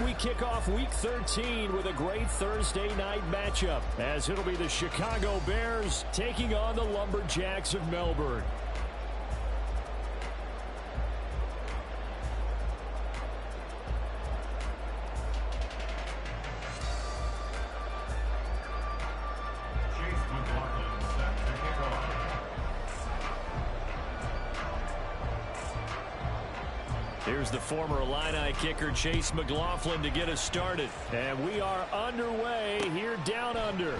we kick off Week 13 with a great Thursday night matchup, as it'll be the Chicago Bears taking on the Lumberjacks of Melbourne. Here's the former Illini kicker, Chase McLaughlin, to get us started. And we are underway here down under.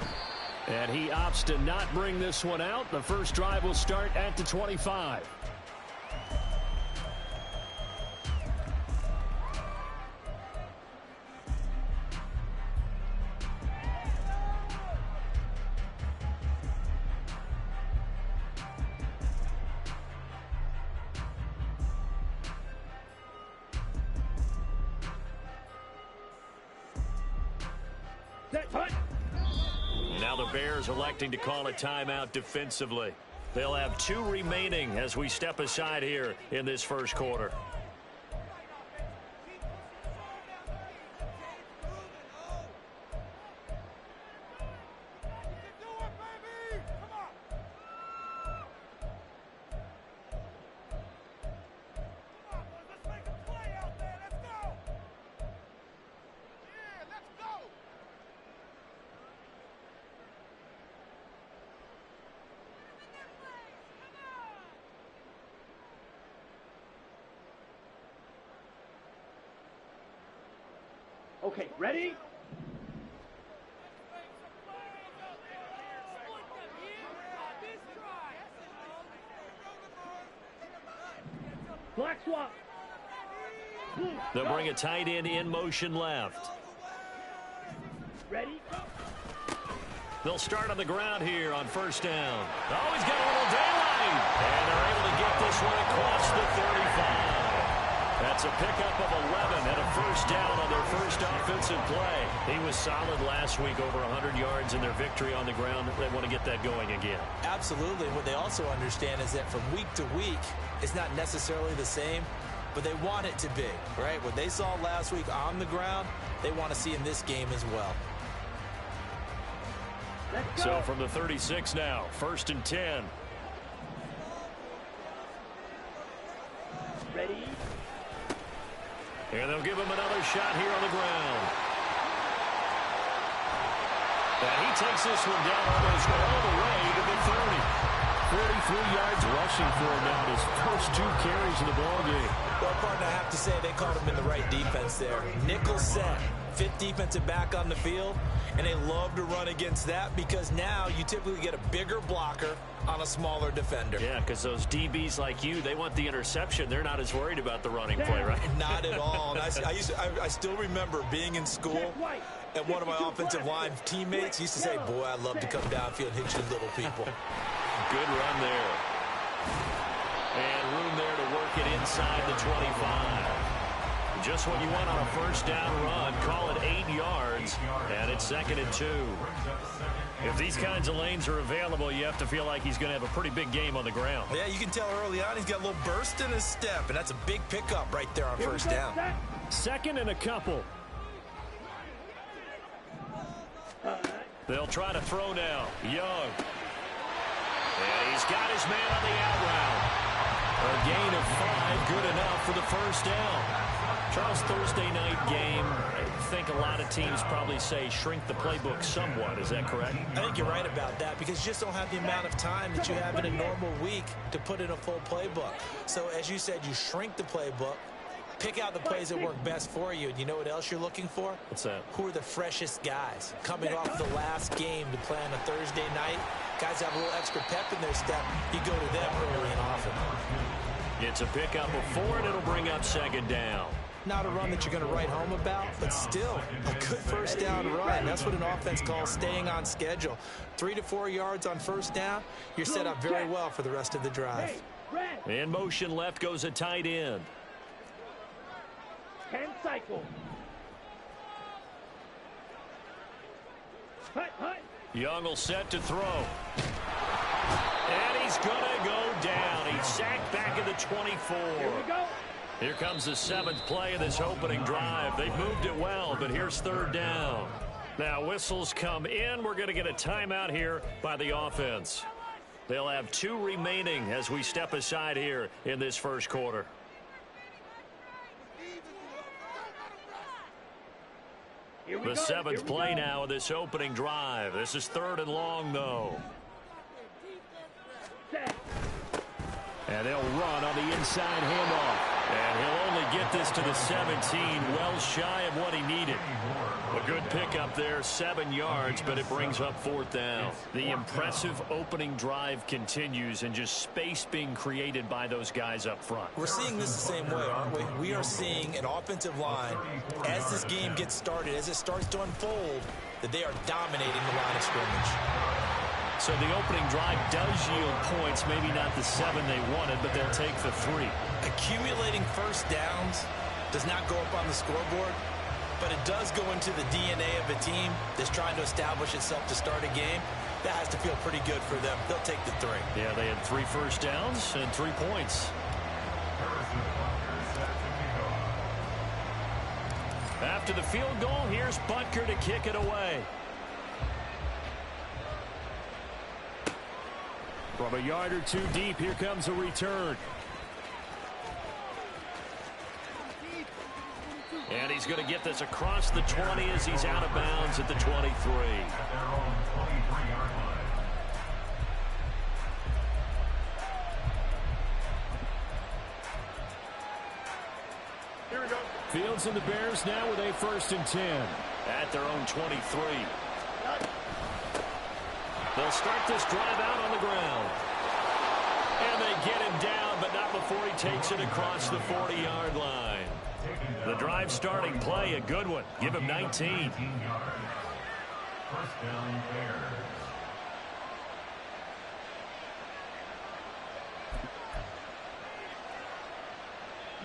And he opts to not bring this one out. The first drive will start at the 25. Now the Bears electing to call a timeout defensively. They'll have 2 remaining as we step aside here in this first quarter. Okay, ready? Black swap. They'll bring a tight end in motion left. Ready? They'll start on the ground here on first down. Oh, he's got a little daylight. And they're able to get this one across the 35. That's a pickup of 11 and a first down on their first offensive play. He was solid last week, over 100 yards in their victory on the ground. They want to get that going again. Absolutely. What they also understand is that from week to week, it's not necessarily the same, but they want it to be, right? What they saw last week on the ground, they want to see in this game as well. So from the 36 now, 1st and 10. Ready? And they'll give him another shot here on the ground. And he takes this one down almost all the way to the 30. 43 yards rushing for him now, his first 2 carries in the ballgame. Well, partner, I have to say they caught him in the right defense there. Nickel set, 5th defensive back on the field, and they love to run against that because now you typically get a bigger blocker on a smaller defender. Yeah, because those DBs like you, they want the interception. They're not as worried about the running play, right? Not at all. And I still remember being in school, and one of my offensive line teammates used to say, boy, I'd love to come downfield and hit you little people. Good run there. And room there to work it inside the 25. Just what you want on a first down run. Call it 8 yards, and it's 2nd and 2. If these kinds of lanes are available, you have to feel like he's going to have a pretty big game on the ground. Yeah, you can tell early on he's got a little burst in his step, and that's a big pickup right there on first down. 2nd and a couple. They'll try to throw now. Young. And he's got his man on the out route. A gain of 5, good enough for the first down. Charles, Thursday night game, I think a lot of teams probably say shrink the playbook somewhat. Is that correct? I think you're right about that because you just don't have the amount of time that you have in a normal week to put in a full playbook. So as you said, you shrink the playbook, pick out the plays that work best for you. And you know what else you're looking for? What's that? Who are the freshest guys coming off the last game to play on a Thursday night? Guys have a little extra pep in their step. You go to them early and often. It's a pickup of 4, and it'll bring up 2nd down. Not a run that you're going to write home about, but still a good first down run. That's what an offense calls staying on schedule. 3 to 4 yards on first down, you're set up very well for the rest of the drive. In motion left goes a tight end. 10 cycle. Young will set to throw. And he's going to go down. He's sacked back at the 24. Here we go. Here comes the 7th play of this opening drive. They've moved it well, but here's 3rd down. Now whistles come in. We're going to get a timeout here by the offense. They'll have 2 remaining as we step aside here in this first quarter. The 7th play now of this opening drive. This is 3rd and long, though. And they'll run on the inside handoff. And he'll only get this to the 17, well shy of what he needed. A good pickup there, 7 yards, but it brings up 4th down. The impressive opening drive continues, and just space being created by those guys up front. We're seeing this the same way, aren't we? We are seeing an offensive line, as this game gets started, as it starts to unfold, that they are dominating the line of scrimmage. So the opening drive does yield points, maybe not the 7 they wanted, but they'll take the 3. Accumulating first downs does not go up on the scoreboard, but it does go into the DNA of a team that's trying to establish itself to start a game. That has to feel pretty good for them. They'll take the 3. Yeah, they had 3 first downs and 3 points. After the field goal, here's Butker to kick it away. From a yard or 2 deep, here comes a return. And he's going to get this across the 20 as he's out of bounds at the 23. Here we go. Fields and the Bears now with a 1st and 10 at their own 23. They'll start this drive out on the ground. And they get him down, but not before he takes it across the 40-yard line. The drive starting play, a good one. Give him 19.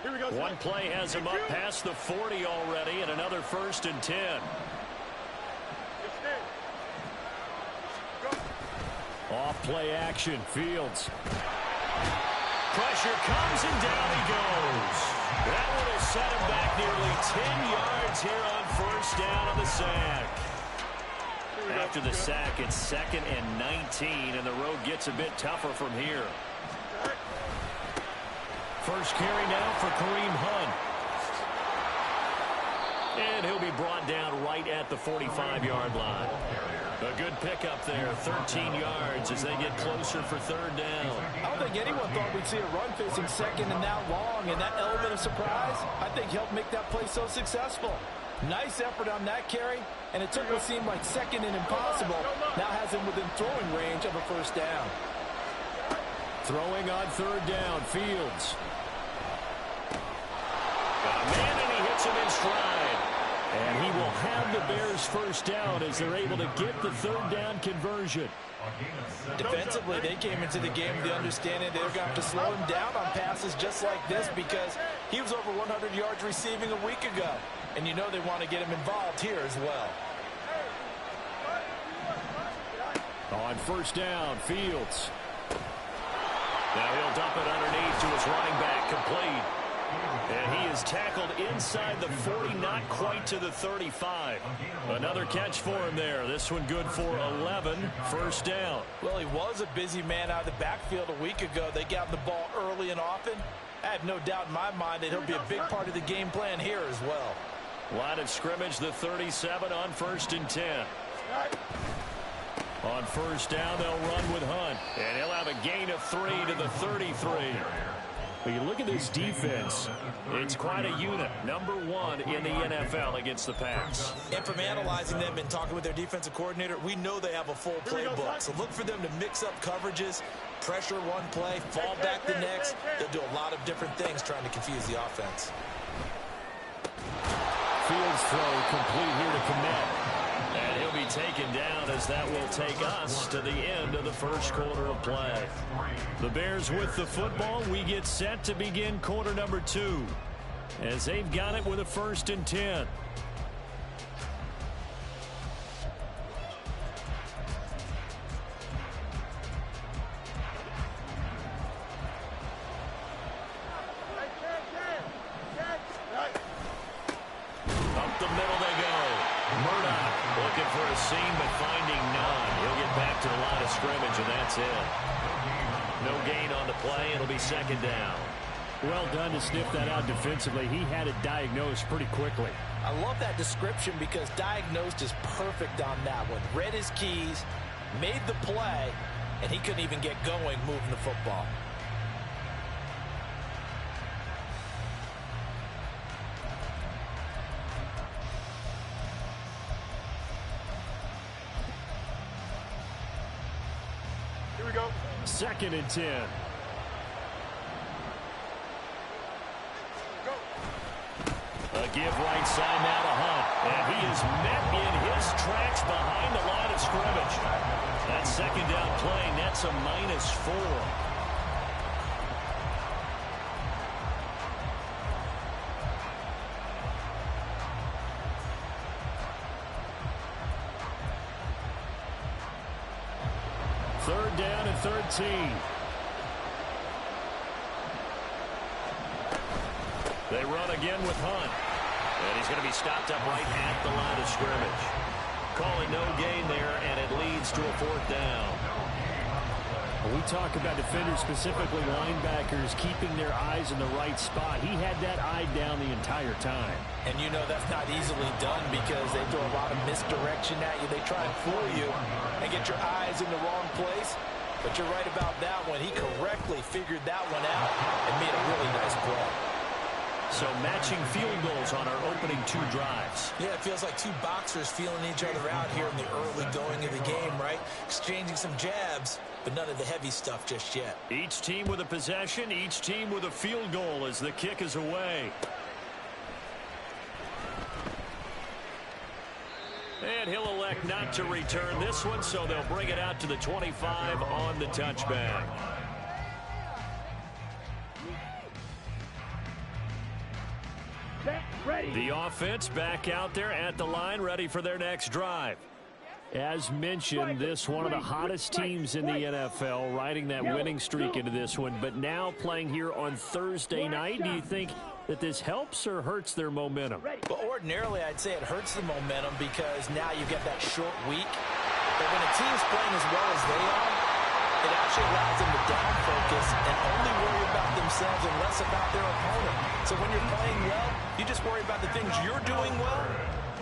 Here we go. One play has him up past the 40 already, and another 1st and 10. Off play action, Fields. Pressure comes and down he goes. That one will set him back nearly 10 yards here on 1st down on the sack. After the sack, it's 2nd and 19, and the road gets a bit tougher from here. First carry now for Kareem Hunt. And he'll be brought down right at the 45-yard line. A good pickup there, 13 yards as they get closer for 3rd down. I don't think anyone thought we'd see a run facing 2nd and that long, and that element of surprise, I think, helped make that play so successful. Nice effort on that carry, and it took what seemed like 2nd and impossible. Now has him within throwing range of a 1st down. Throwing on 3rd down, Fields. Got a man, and he hits him in stride. And he will have the Bears 1st down as they're able to get the 3rd down conversion. Defensively, they came into the game with the understanding they're going to have to slow him down on passes just like this because he was over 100 yards receiving a week ago. And you know they want to get him involved here as well. On 1st down, Fields. Now he'll dump it underneath to his running back, complete. And he is tackled inside the 40, not quite to the 35. Another catch for him there. This one good for 11, 1st down. Well, he was a busy man out of the backfield a week ago. They got the ball early and often. I have no doubt in my mind that he'll be a big part of the game plan here as well. Line of scrimmage, the 37 on 1st and 10. On 1st down, they'll run with Hunt. And he'll have a gain of 3 to the 33. When you look at this defense, it's quite a unit. Number 1 in the NFL against the pass. And from analyzing them and talking with their defensive coordinator, we know they have a full playbook. So look for them to mix up coverages, pressure one play, fall back the next. They'll do a lot of different things trying to confuse the offense. Fields throw complete here to Kmet. And he'll be taken down as that will take us to the end of the first quarter of play. The Bears with the football. We get set to begin quarter number 2 as they've got it with a 1st and 10. Looking for a seam, but finding none. He'll get back to the line of scrimmage, and that's it. No gain on the play. It'll be second down. Well done to sniff that out defensively. He had it diagnosed pretty quickly. I love that description because diagnosed is perfect on that one. Read his keys, made the play, and he couldn't even get going moving the football. Here we go. 2nd and 10. A give right side now to Hunt. And he is met in his tracks behind the line of scrimmage. That second down play, that's a -4. Third down and 13. They run again with Hunt. And he's going to be stopped up right at the line of scrimmage. Calling no gain there, and it leads to a 4th down. When we talk about defenders, specifically linebackers, keeping their eyes in the right spot, he had that eye down the entire time. And you know that's not easily done because they throw a lot of misdirection at you. They try and fool you and get your eyes in the wrong place. But you're right about that one. He correctly figured that one out and made a really nice play. So matching field goals on our opening 2 drives. Yeah, it feels like 2 boxers feeling each other out here in the early going of the game, right? Exchanging some jabs, but none of the heavy stuff just yet. Each team with a possession, each team with a field goal as the kick is away. And he'll elect not to return this one, so they'll bring it out to the 25 on the touchback. Ready. The offense back out there at the line, ready for their next drive. As mentioned, this one of the hottest teams in the NFL, riding that winning streak into this one, but now playing here on Thursday night. Do you think that this helps or hurts their momentum? But ordinarily, I'd say it hurts the momentum because now you get that short week. But when a team's playing as well as they are, it actually allows them to down focus and only worry about themselves and less about their opponent. So when you're playing well, you just worry about the things you're doing well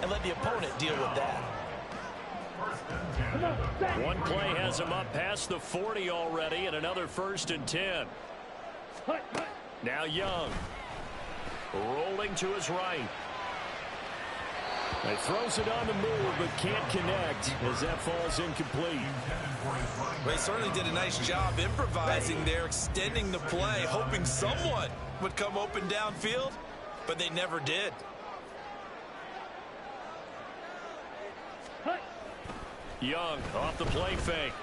and let the opponent deal with that. One play has him up past the 40 already, and another 1st and 10. Now Young. Rolling to his right. He throws it on the move, but can't connect as that falls incomplete. They certainly did a nice job improvising there, extending the play, hoping someone would come open downfield, but they never did. Young off the play fake.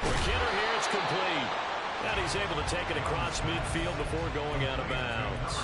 McKinnon here, it's complete. And he's able to take it across midfield before going out of bounds.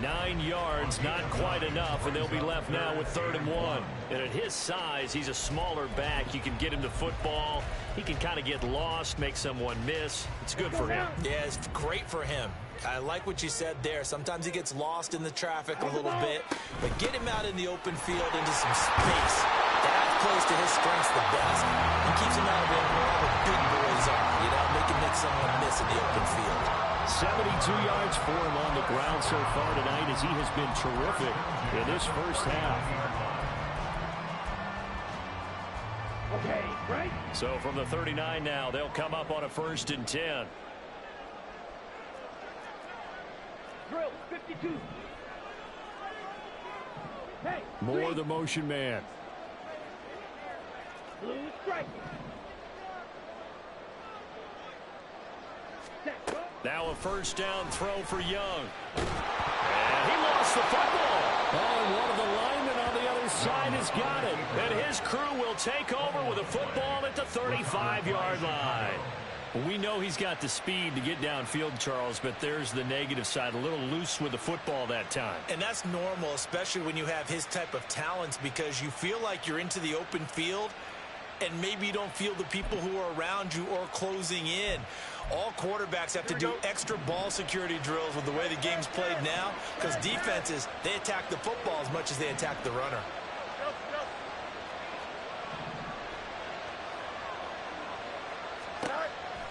9 yards, not quite enough, and they'll be left now with 3rd and 1. And at his size, he's a smaller back. You can get him to football. He can kind of get lost, make someone miss. It's good for him. Yeah, it's great for him. I like what you said there. Sometimes he gets lost in the traffic a little bit, but get him out in the open field into some space. That plays to his strengths the best and keeps him out of where all the big boys are. You know, make someone miss in the open field. 72 yards for him on the ground so far tonight as he has been terrific in this first half. Okay, right. So from the 39 now, they'll come up on a 1st and 10. Drill, 52. Hey, More the motion man. blue striking. Now a 1st down throw for Young. And he lost the football. Oh, and one of the linemen on the other side has got it. And his crew will take over with a football at the 35-yard line. We know he's got the speed to get downfield, Charles, but there's the negative side. A little loose with the football that time. And that's normal, especially when you have his type of talents, because you feel like you're into the open field and maybe you don't feel the people who are around you or closing in. All quarterbacks have to do extra ball security drills with the way the game's played now, because defenses, they attack the football as much as they attack the runner.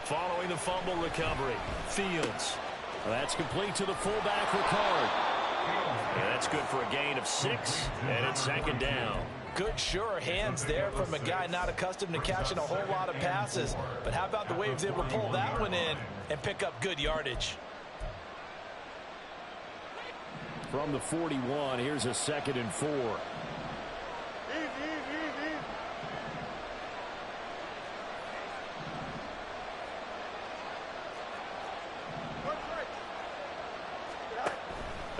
Following the fumble recovery, Fields. Well, that's complete to the fullback, Ricard. And that's good for a gain of 6, and it's 2nd down. Good, sure hands there from a guy not accustomed to catching a whole lot of passes. But how about the way he was able to pull that one in and pick up good yardage? From the 41, here's a 2nd and 4.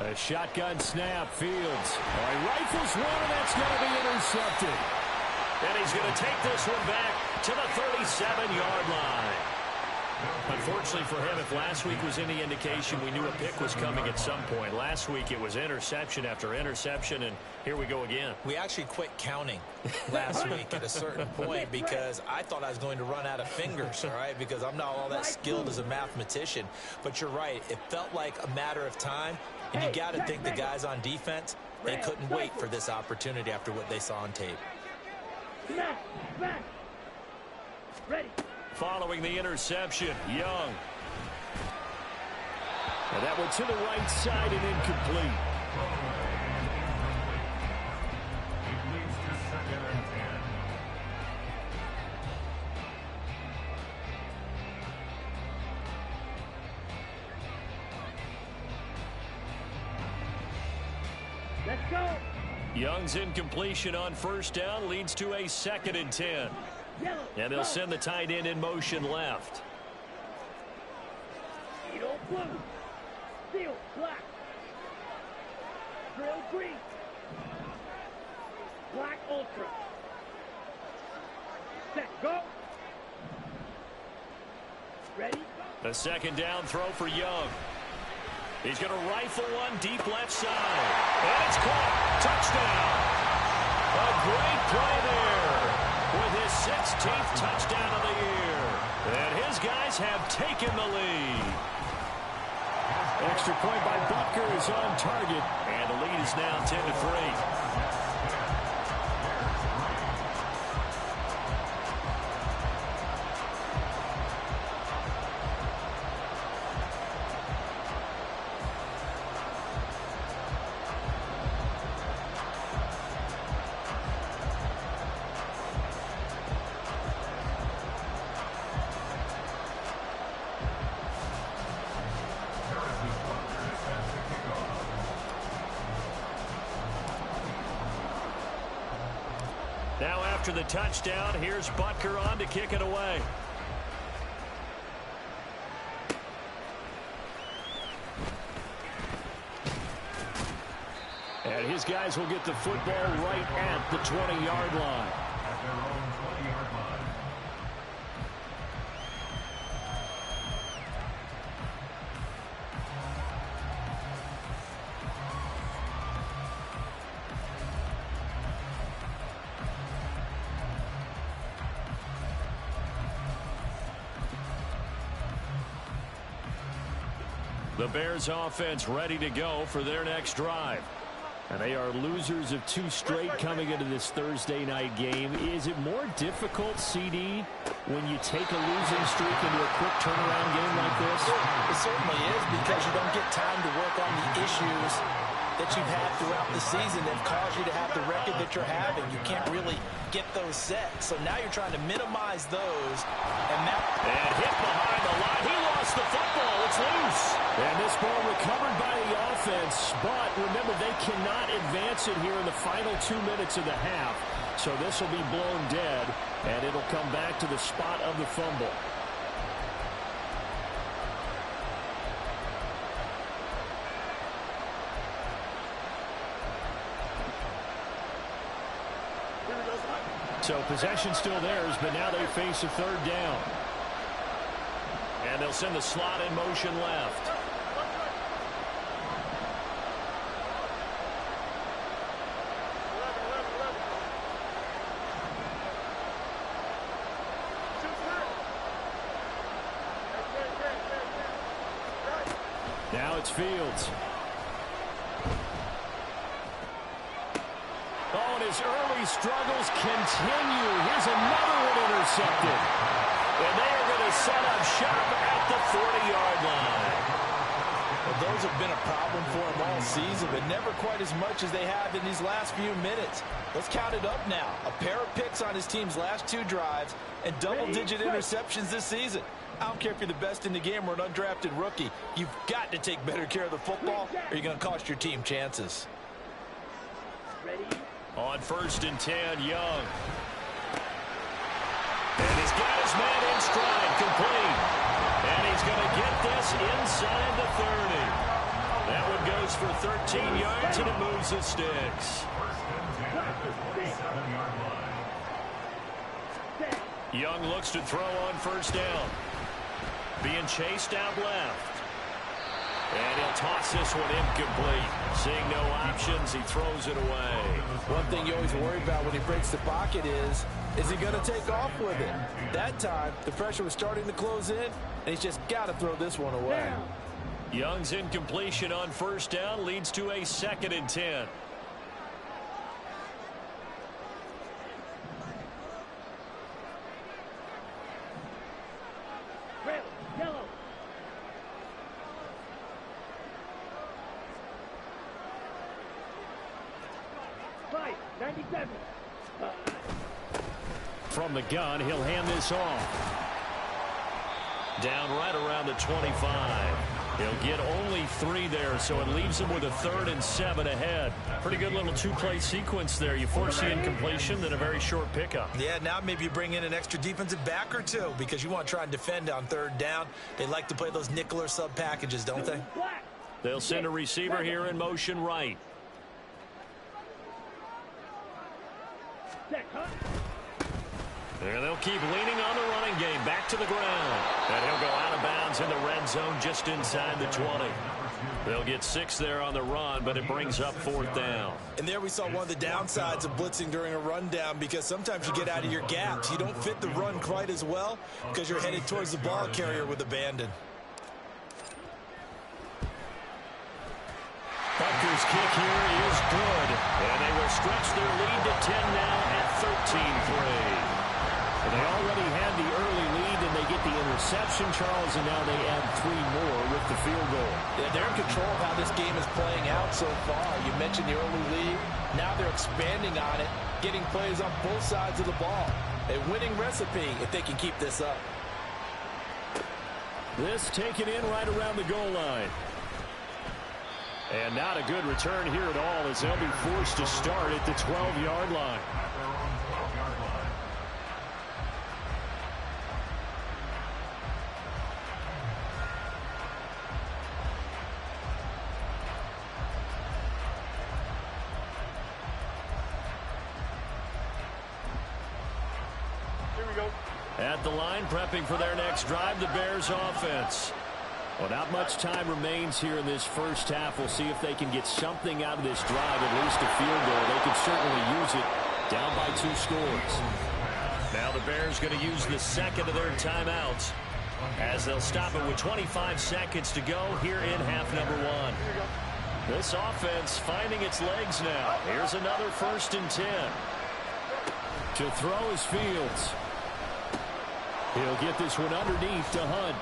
A shotgun snap, Fields. He rifles one, and that's going to be intercepted. And he's going to take this one back to the 37-yard line. Unfortunately for him, if last week was any indication, we knew a pick was coming at some point. Last week it was interception after interception, and here we go again. We actually quit counting last week at a certain point because I thought I was going to run out of fingers, all right, because I'm not all that skilled as a mathematician. But you're right. It felt like a matter of time, and you got to think the guys on defense, they couldn't wait for this opportunity after what they saw on tape. Ready. Following the interception, Young. And that one to the right side and incomplete. Let's go. Young's incompletion on 1st down leads to a 2nd and 10. And they'll send the tight end in motion left. Speedo blue. Steel black. Drill green. Black ultra. Set, go. Ready? A 2nd down throw for Young. He's going to rifle one deep left side. And it's caught. Touchdown. A great play there with his 16th touchdown of the year. And his guys have taken the lead. Extra point by Butker is on target. And the lead is now 10-3. Now after the touchdown, here's Butker on to kick it away. And his guys will get the football right at the 20-yard line. The Bears offense ready to go for their next drive. And they are losers of 2 straight coming into this Thursday night game. Is it more difficult, CD, when you take a losing streak into a quick turnaround game like this? It certainly is, because you don't get time to work on the issues that you've had throughout the season that caused you to have the record that you're having. You can't really get those set. So now you're trying to minimize those. And hit behind the line. He lost the football. It's loose. And this ball recovered by the offense. But remember, they cannot advance it here in the final 2 minutes of the half. So this will be blown dead, and it'll come back to the spot of the fumble. So possession still theirs, but now they face a 3rd down. And they'll send the slot in motion left. Now it's Fields. Oh, and his early struggles continue. Here's another one intercepted. And they are going to set up shop at the 40-yard line. Well, those have been a problem for him all season, but never quite as much as they have in these last few minutes. Let's count it up now. A pair of picks on his team's last 2 drives and double-digit interceptions this season. I don't care if you're the best in the game or an undrafted rookie. You've got to take better care of the football or you're going to cost your team chances. Ready? On 1st and 10, Young. And he's got his man in stride, complete. And he's going to get this inside the 30. That one goes for 13 yards, and it moves the sticks. Young looks to throw on 1st down. Being chased out left. And he'll toss this one incomplete. Seeing no options, he throws it away. One thing you always worry about when he breaks the pocket is he going to take off with it? That time, the pressure was starting to close in, and he's just got to throw this one away. Young's incompletion on 1st down leads to a 2nd and 10. Red, yellow. Five, 97. From the gun, he'll hand this off. Down right around the 25. He'll get only 3 there, so it leaves him with a 3rd and 7 ahead. Pretty good little 2-play sequence there. You force the incompletion, then a very short pickup. Yeah, now maybe you bring in an extra defensive back or 2 because you want to try and defend on 3rd down. They like to play those nickel or sub packages, don't they? Black. They'll send a receiver here in motion right. Set, huh? And they'll keep leaning on the running game. Back to the ground. And he'll go out of bounds in the red zone just inside the 20. They'll get 6 there on the run, but it brings up 4th down. And there we saw one of the downsides of blitzing during a rundown because sometimes you get out of your gaps. You don't fit the run quite as well because you're headed towards the ball carrier with abandon. Butker's kick here is good. And they will stretch their lead to 10 now at 13-3. They already had the early lead, and they get the interception, Charles, and now they add 3 more with the field goal. Yeah, they're in control of how this game is playing out so far. You mentioned the early lead. Now they're expanding on it, getting plays on both sides of the ball. A winning recipe if they can keep this up. This taken in right around the goal line. And not a good return here at all as they'll be forced to start at the 12-yard line. At the line, prepping for their next drive, the Bears offense. Well, not much time remains here in this first half. We'll see if they can get something out of this drive, at least a field goal. They could certainly use it down by 2 scores. Now the Bears going to use the 2nd of their timeouts as they'll stop it with 25 seconds to go here in half number 1. This offense finding its legs now. Here's another 1st and 10. To throw is Fields. He'll get this one underneath to Hunt.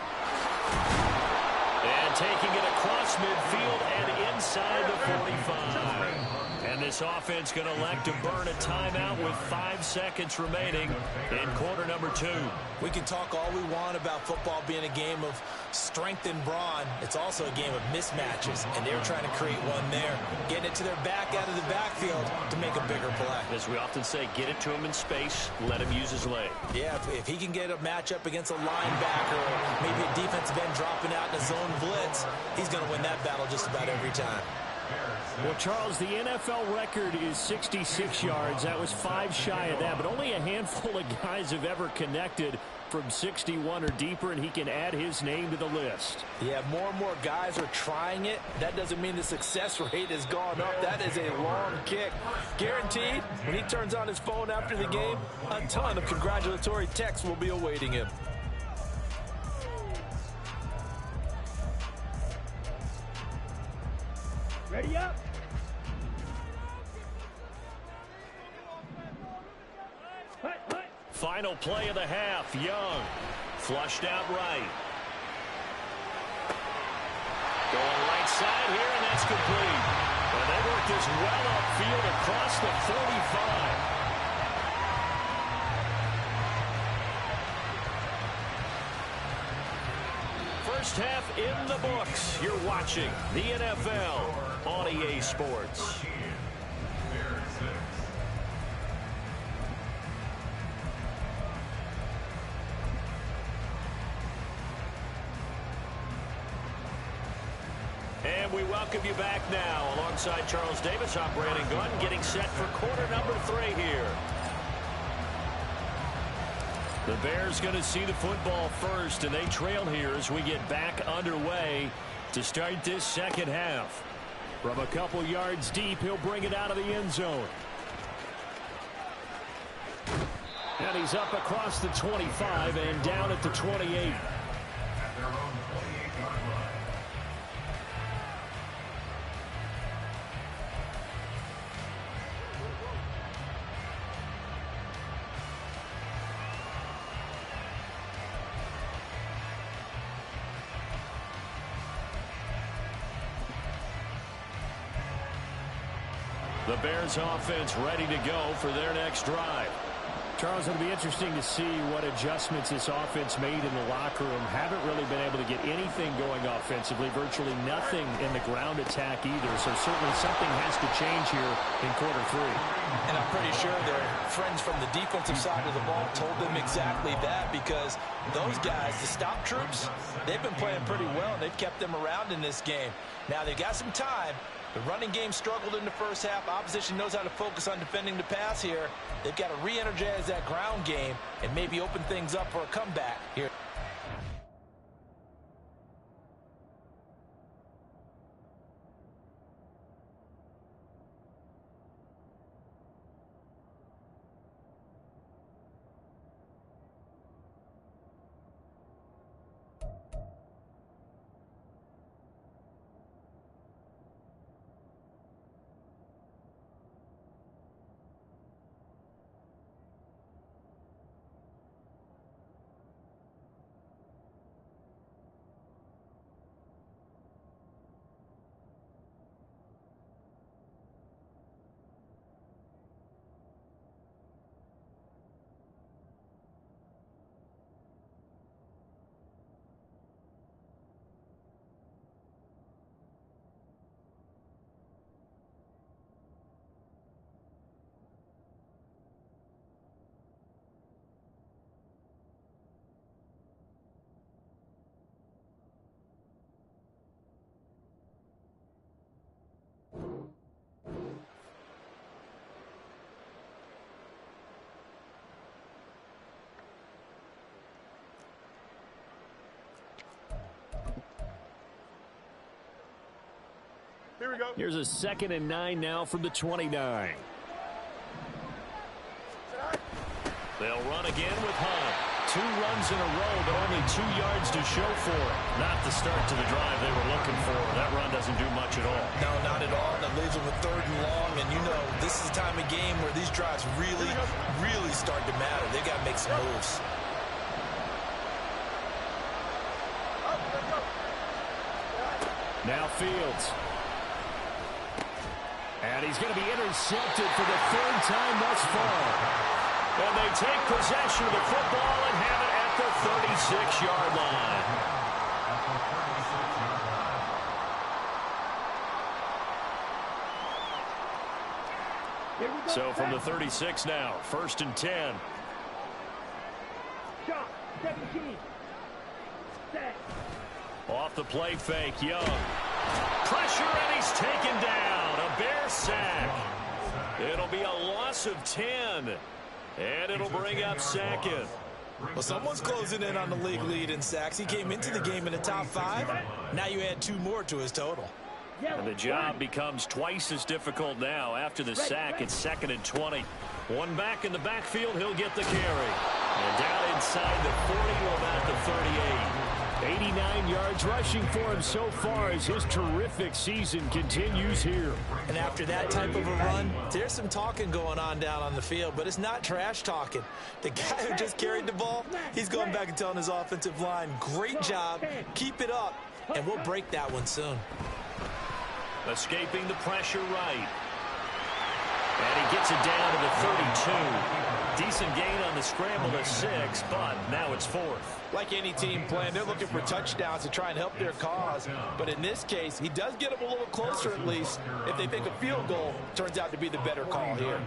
And taking it across midfield and inside the 45. And this offense going to elect to burn a timeout with 5 seconds remaining in quarter number 2. We can talk all we want about football being a game of strength and brawn. It's also a game of mismatches, and they're trying to create one there, getting it to their back out of the backfield to make a bigger play. As we often say, get it to him in space, let him use his leg. Yeah, if he can get a matchup against a linebacker or maybe a defensive end dropping out in a zone blitz, he's going to win that battle just about every time. Well, Charles, the NFL record is 66 yards. That was 5 shy of that, but only a handful of guys have ever connected from 61 or deeper, and he can add his name to the list. Yeah, more and more guys are trying it. That doesn't mean the success rate has gone up. That is a long kick. Guaranteed, when he turns on his phone after the game, a ton of congratulatory texts will be awaiting him. Ready up. Final play of the half. Young flushed out right. Going right side here, and that's complete. And they work this well upfield across the 45. First half in the books. You're watching the NFL on EA Sports. And we welcome you back now alongside Charles Davis, operating gun, getting set for quarter number 3 here. The Bears going to see the football first, and they trail here as we get back underway to start this second half. From a couple yards deep, he'll bring it out of the end zone. And he's up across the 25 and down at the 28. The Bears offense ready to go for their next drive. Charles, it'll be interesting to see what adjustments this offense made in the locker room. Haven't really been able to get anything going offensively, virtually nothing in the ground attack either. So certainly something has to change here in quarter 3. And I'm pretty sure their friends from the defensive side of the ball told them exactly that, because those guys, the stop troops, they've been playing pretty well, and they've kept them around in this game. Now, they've got some time. The running game struggled in the first half. Opposition knows how to focus on defending the pass here. They've got to re-energize that ground game and maybe open things up for a comeback here. Here we go. Here's a 2nd and 9 now from the 29. They'll run again with Hunt. 2 runs in a row, but only 2 yards to show for it. Not the start to the drive they were looking for. That run doesn't do much at all. No, not at all. That leaves them with 3rd and long, and you know this is the time of game where these drives really start to matter. They've got to make some moves. Now Fields. And he's going to be intercepted for the 3rd time thus far. And they take possession of the football and have it at the 36-yard line. So from the 36 now, 1st and 10. Shot, 17. Set. Off the play fake, Young. Pressure, and he's taken down. A Bear sack. It'll be a loss of 10. And it'll bring up 2nd. Well, someone's closing in on the league lead in sacks. He came into the game in the top 5. Now you add 2 more to his total. And the job becomes twice as difficult now. After the sack, it's 2nd and 20. One back in the backfield, he'll get the carry. And down inside the 40 to about the 38. 89 yards rushing for him so far as his terrific season continues here. And after that type of a run, there's some talking going on down on the field, but it's not trash talking. The guy who just carried the ball, he's going back and telling his offensive line, great job, keep it up, and we'll break that one soon. Escaping the pressure right. And he gets it down to the 32. Decent gain on the scramble to 6, but now it's 4th. Like any team playing, they're looking for touchdowns to try and help their cause. But in this case, he does get them a little closer at least if they think a field goal turns out to be the better call here.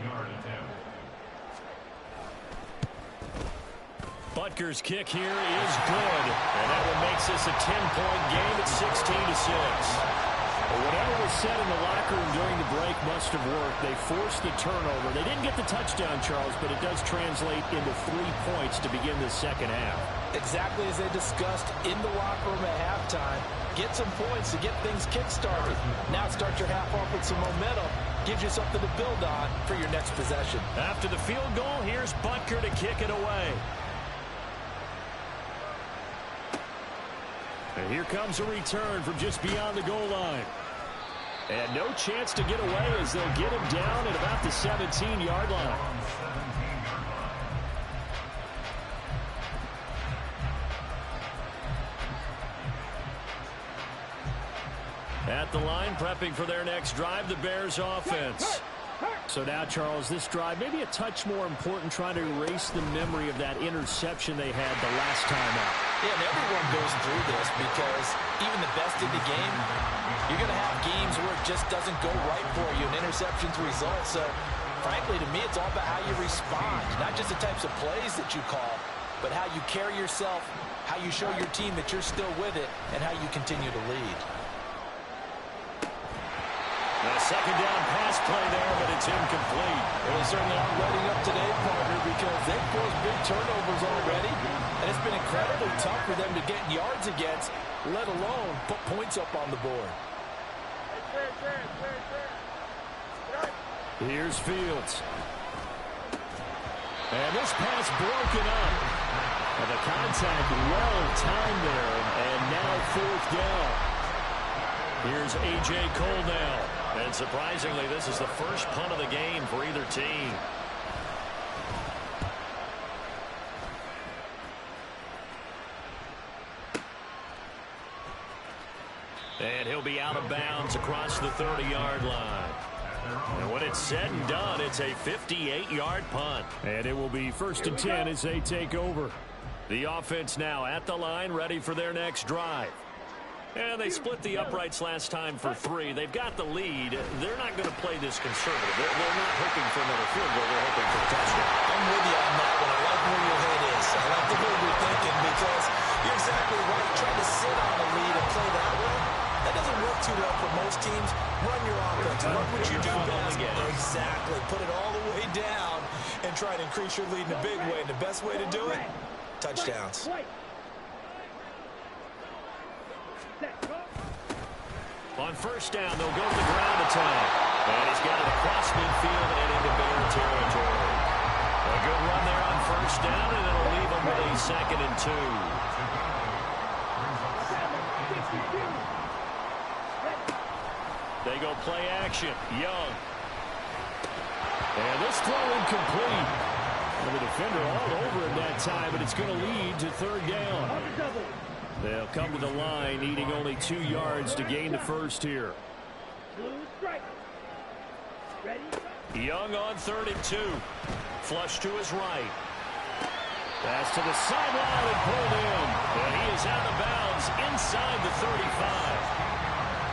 Butker's kick here is good. And that one makes this a 10-point game at 16-6. Well, whatever was said in the locker room during the break must have worked. They forced the turnover. They didn't get the touchdown, Charles, but it does translate into 3 points to begin the second half. Exactly as they discussed in the locker room at halftime. Get some points to get things kick-started. Now start your half off with some momentum. Gives you something to build on for your next possession. After the field goal, here's Butker to kick it away. And here comes a return from just beyond the goal line. And no chance to get away as they'll get him down at about the 17-yard line. At the line, prepping for their next drive, the Bears offense. So now, Charles, this drive, maybe a touch more important, trying to erase the memory of that interception they had the last time out. Yeah, and everyone goes through this because even the best in the game, you're going to have games where it just doesn't go right for you, and interceptions result. So, frankly, to me, it's all about how you respond, not just the types of plays that you call, but how you carry yourself, how you show your team that you're still with it, and how you continue to lead. A second down pass play there, but it's incomplete. Well, they certainly aren't letting up today, partner, because they've forced big turnovers already, and it's been incredibly tough for them to get yards against, let alone put points up on the board. Here's Fields. And this pass broken up. And the contact well timed there, and now 4th down. Here's A.J. Cole now. And surprisingly, this is the first punt of the game for either team. And he'll be out of bounds across the 30-yard line. And when it's said and done, it's a 58-yard punt. And it will be 1st and 10 as they take over. The offense now at the line, ready for their next drive. And they split the uprights last time for 3. They've got the lead. They're not going to play this conservative. They're not hoping for another field goal. They're hoping for a touchdown. I'm with you on that one. I like where your head is. I like the way you're thinking because you're exactly right. Trying to sit on a lead and play that way, that doesn't work too well for most teams. Run your offense. Run what you do best. Exactly. Put it all the way down and try to increase your lead in a big way. And the best way to do it, touchdowns. On 1st down, they'll go to the ground attack. And he's got it across midfield and into Bear territory. A good run there on 1st down, and it'll leave him with a 2nd and 2. They go play action. Young. And this throw incomplete. And the defender all over him that time, but it's going to lead to 3rd down. They'll come to the line, needing only 2 yards to gain the 1st here. Young on 3rd and 2. Flush to his right. Pass to the sideline and pulled in. And he is out of bounds inside the 35.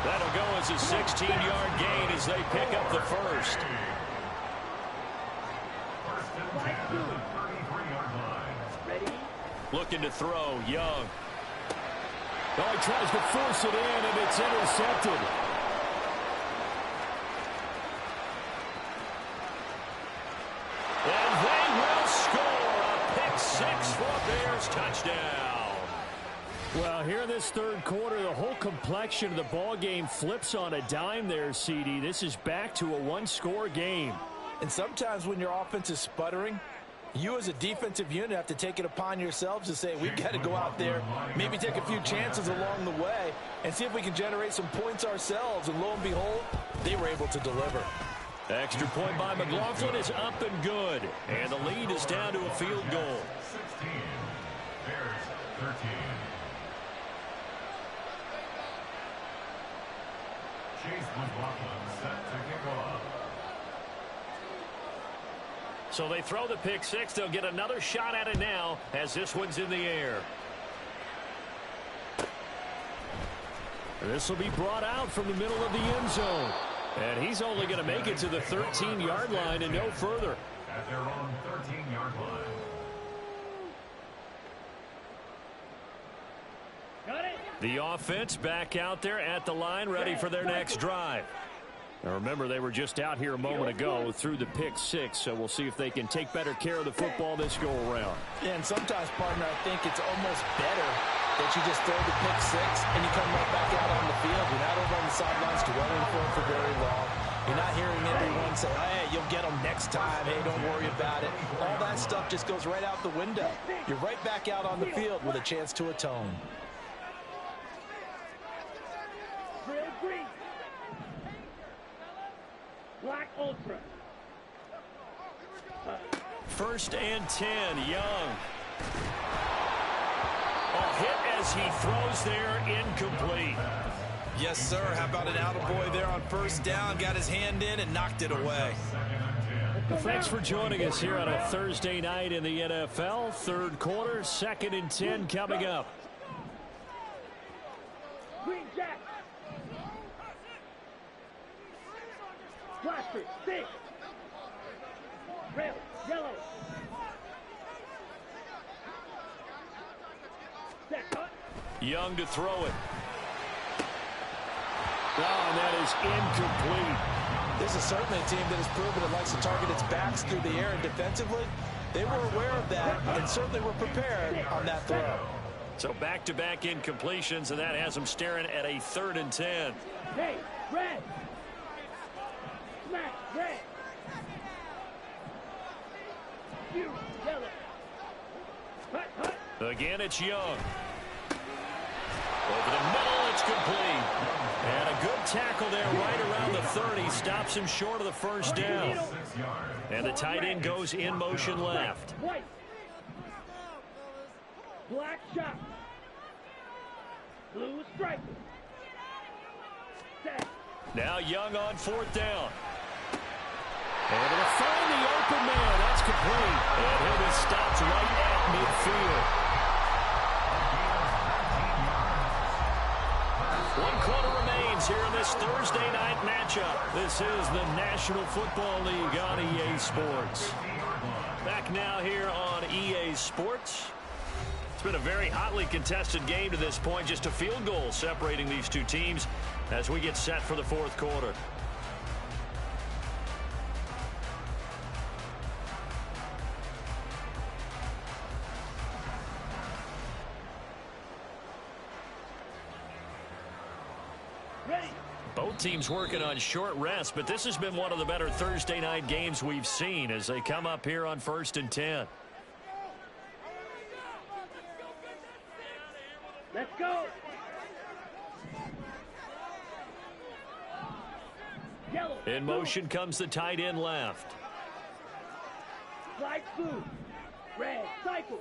That'll go as a 16-yard gain as they pick up the 1st. Looking to throw, Young. Oh, he tries to force it in, and it's intercepted. And they will score a pick 6 for a Bears touchdown. Well, here in this 3rd quarter, the whole complexion of the ball game flips on a dime there, CD. This is back to a 1-score game. And sometimes when your offense is sputtering, You as a defensive unit have to take it upon yourselves to say, we've got to go out there, maybe take a few chances along the way, and see if we can generate some points ourselves. And lo and behold, they were able to deliver. Extra point by McLaughlin is up and good. And the lead is down to a field goal. 16. Bears 13. Chase McLaughlin set to kick off. So they throw the pick six. They'll get another shot at it now as this one's in the air. This will be brought out from the middle of the end zone. And he's only going to make it to the 13-yard line and no further. At their own 13-yard line. Got it. The offense back out there at the line, ready for their next drive. Now remember, they were just out here a moment ago through the pick six, so we'll see if they can take better care of the football this go-around. And sometimes, partner, I think it's almost better that you just throw the pick six and you come right back out on the field. You're not over on the sidelines dwelling for very long. You're not hearing everyone say, hey, you'll get them next time. Hey, don't worry about it. All that stuff just goes right out the window. You're right back out on the field with a chance to atone. Drill green. Black ultra. First and 10, Young. A hit as he throws there, incomplete. Yes, sir. How about an attaboy there on first down? Got his hand in and knocked it away. Well, thanks for joining us here on a Thursday night in the NFL. Third quarter, 2nd and 10 coming up. Green jack. Blaster, stick. Red, yellow. Set, cut. Young to throw it. Oh, and that is incomplete. This is certainly a team that has proven it likes to target its backs through the air, and defensively, they were aware of that and certainly were prepared on that throw. So back-to-back incompletions, and that has them staring at a 3rd and 10. Hey, red. Smack, red. You, yellow. Hut, hut. Again, it's Young. Over the middle, it's complete. And a good tackle there right around the 30. Stops him short of the first down. And the tight end goes in motion left. White. Black shot. Blue striker. Set. Now Young on 4th down. And to find the open man. That's complete. And he'll be stopped right at midfield. 1 quarter remains here in this Thursday night matchup. This is the National Football League on EA Sports. Back now here on EA Sports. It's been a very hotly contested game to this point. Just a field goal separating these two teams as we get set for the 4th quarter. Both teams working on short rest, but this has been one of the better Thursday night games we've seen as they come up here on 1st and 10. Let's go. Yellow. In motion comes the tight end left. Slide blue. Red. Cycle.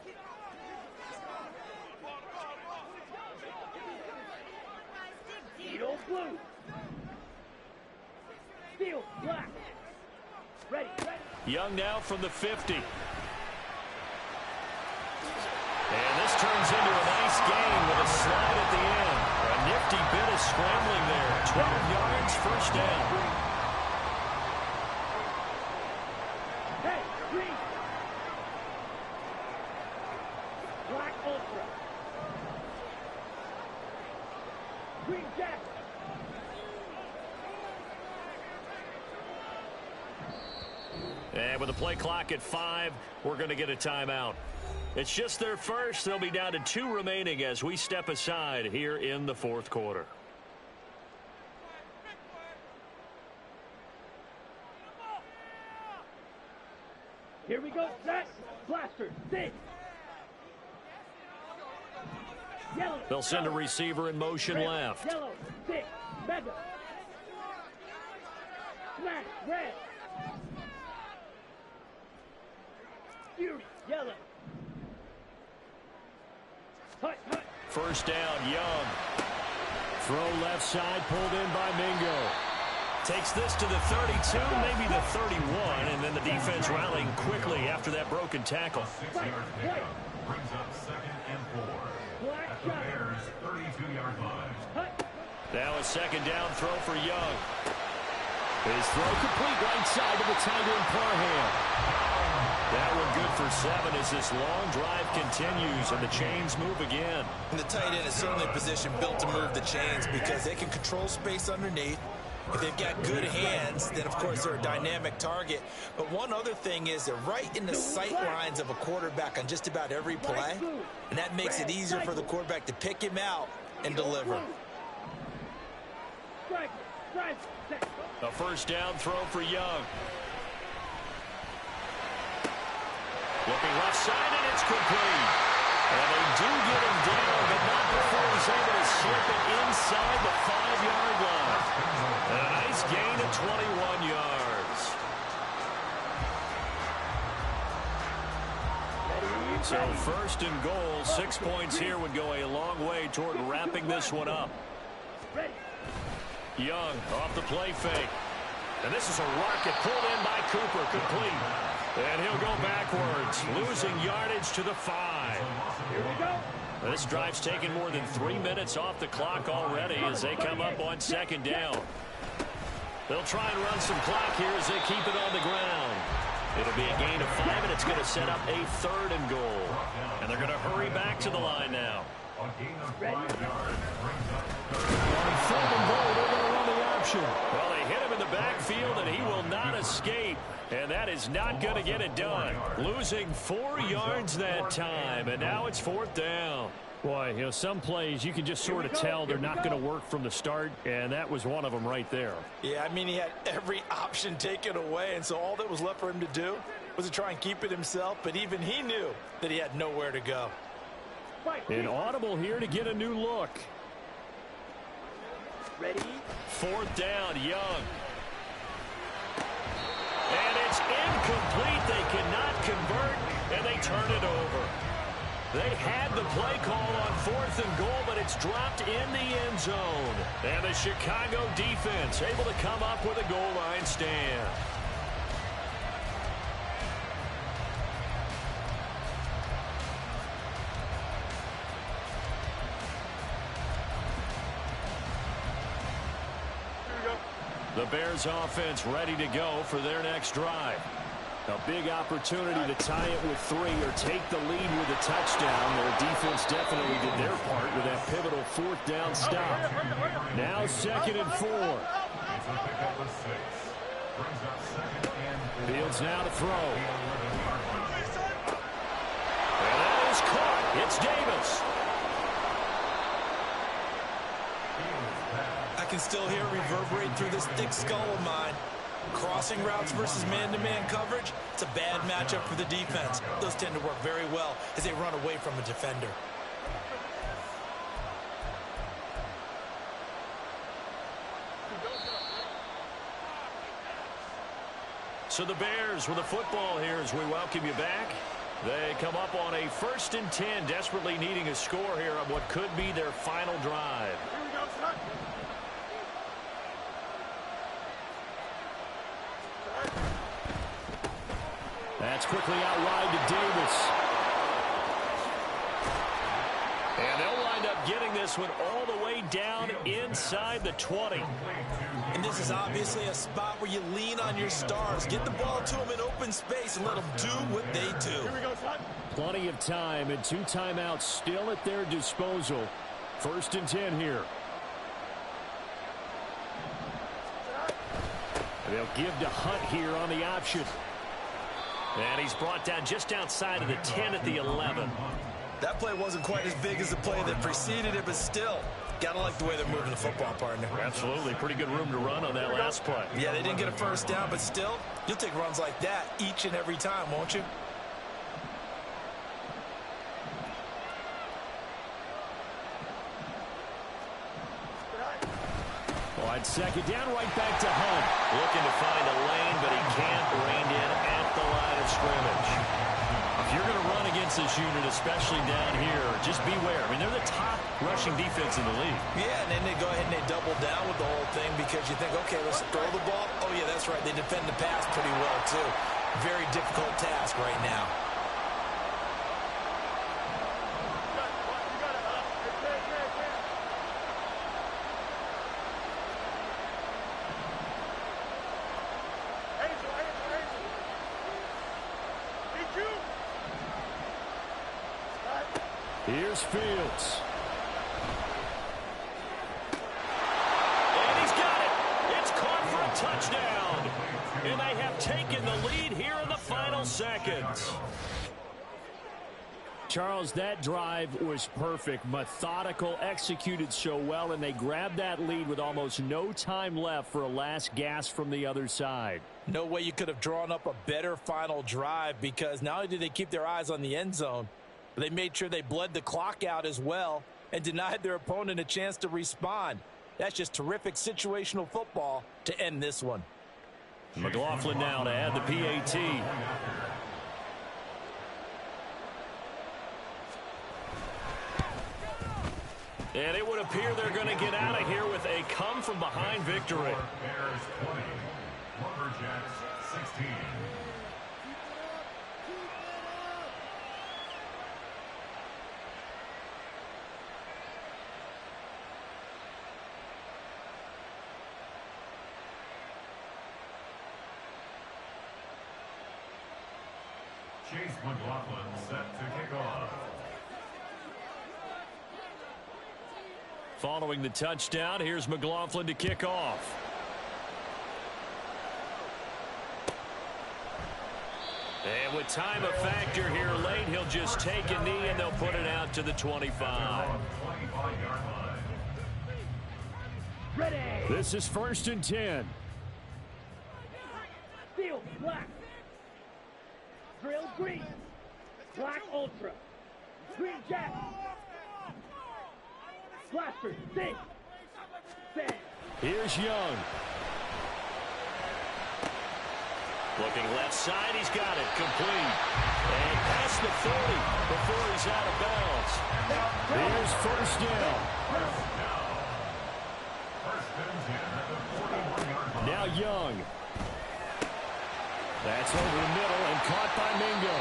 Needle blue. Steel black. Ready, ready. Young now from the 50. And this turns into a nice gain with a slide at the end. A nifty bit of scrambling there. 12 yards, first down. Hey, green. Black ultra. Green jack. And with the play clock at 5, we're going to get a timeout. It's just their first. They'll be down to 2 remaining as we step aside here in the 4th quarter. Here we go. Set. Blaster. Six. Yellow. They'll send a receiver in motion Red. left. Yellow. Six. Mega. Smash. Red. Fury. Yellow. Hut. Hut. First down, Young. Throw left side, pulled in by Mingo. Takes this to the 32, maybe the 31, and then the defense rallying quickly after that broken tackle. 6-yard pickup brings up 2nd and 4 at the Bears' 32-yard line. Now a second down throw for Young. His throw complete right side to the tight end Parham. That one good for 7 as this long drive continues and the chains move again. And the tight end is certainly a position built to move the chains because they can control space underneath. If they've got good hands, then of course they're a dynamic target. But one other thing is they're right in the sight lines of a quarterback on just about every play. And that makes it easier for the quarterback to pick him out and deliver. A first down throw for Young. Looking left side, and it's complete. And they do get him down, but not before he's able to slip it inside the 5-yard line. And a nice gain of 21 yards. So first and goal, 6 points here would go a long way toward wrapping this one up. Young off the play fake. And this is a rocket pulled in by Cooper, complete. And he'll go backwards, losing yardage to the 5. Here we go. This drive's taken more than 3 minutes off the clock already as they come up on second down. They'll try and run some clock here as they keep it on the ground. It'll be a gain of 5, and it's going to set up a 3rd and goal. And they're going to hurry back to the line now. A gain of 5 yards brings up 3rd and goal, they're going to run the option. Well, they hit him in the backfield, and he will not escape. And that is not going to get it done. Losing 4 yards that time, and now it's 4th down. Boy, you know, some plays you can just sort of tell they're not going to work from the start, and that was one of them right there. Yeah, I mean, he had every option taken away, and so all that was left for him to do was to try and keep it himself, but even he knew that he had nowhere to go. An audible here to get a new look. Ready? 4th down, Young. And it's incomplete. They cannot convert, and they turn it over. They had the play call on 4th and goal, but it's dropped in the end zone. And the Chicago defense able to come up with a goal line stand. The Bears offense ready to go for their next drive. A big opportunity to tie it with 3 or take the lead with a touchdown. Their defense definitely did their part with that pivotal 4th down stop. Now 2nd and 4. Fields now to throw. And that is caught. It's Davis. I can still hear it reverberate through this thick skull of mine. Crossing routes versus man-to-man coverage, it's a bad matchup for the defense. Those tend to work very well as they run away from a defender. So the Bears with the football here as we welcome you back. They come up on a 1st and 10, desperately needing a score here on what could be their final drive. That's quickly out wide to Davis. And they'll wind up getting this one all the way down inside the 20. And this is obviously a spot where you lean on your stars. Get the ball to them in open space and let them do what they do. Plenty of time and 2 timeouts still at their disposal. 1st and 10 here. They'll give to Hunt here on the option. And he's brought down just outside of the 10 at the 11. That play wasn't quite as big as the play that preceded it, but still, gotta like the way they're moving the football, partner. Absolutely. Pretty good room to run on that last play. Yeah, they didn't get a first down, but still, You'll take runs like that each and every time, won't you? On second down, right back to Hunt. Looking to find a lane, but he can't rein in at the line of scrimmage. If you're going to run against this unit, especially down here, just beware. I mean, they're the top rushing defense in the league. Yeah, and then they go ahead and they double down with the whole thing because you think, okay, let's throw the ball. Oh, yeah, that's right. They defend the pass pretty well, too. Very difficult task right now. Here's Fields. And he's got it. It's caught for a touchdown. And they have taken the lead here in the final seconds. Charles, that drive was perfect. Methodical, executed so well, and they grabbed that lead with almost no time left for a last gasp from the other side. No way you could have drawn up a better final drive because not only did they keep their eyes on the end zone, but they made sure they bled the clock out as well and denied their opponent a chance to respond. That's just terrific situational football to end this one. McLaughlin now to add the PAT. And it would appear they're going to get out of here with a come-from-behind victory. Bears 20, Lumberjacks 16. Chase McLaughlin set to kick off. Following the touchdown, here's McLaughlin to kick off. And with time a factor here late, he'll just take a knee and they'll put it out to the 25. Ready. This is 1st and 10. Steel, black. Drill, green. Black, ultra. Green, jack. Blaster, sing. Sand. Here's Young. Looking left side, he's got it, complete. And past the 40 before he's out of bounds. Here's 1st down. Now Young. That's over the middle and caught by Mingo.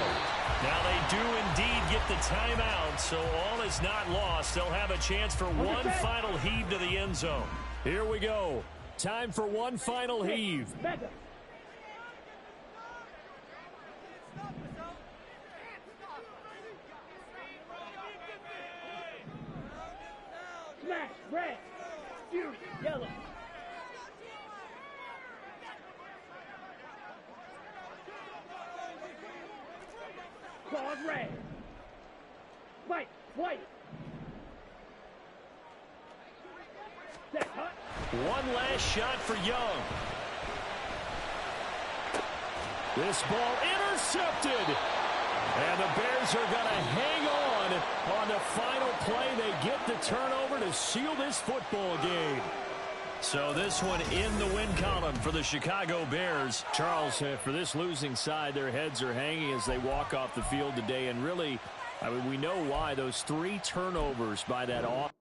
Now they do indeed get the timeout, so all is not lost. They'll have a chance for one final heave to the end zone. Here we go. Time for one final heave. Mega. Smash, red. Fury, yellow. Claws, red. White, white. Set, hut. One last shot for Young. This ball intercepted. And the Bears are going to hang on the final play. They get the turnover to seal this football game. So this one in the win column for the Chicago Bears. Charles, for this losing side, their heads are hanging as they walk off the field today. And really, I mean, we know why. Those 3 turnovers by that offense.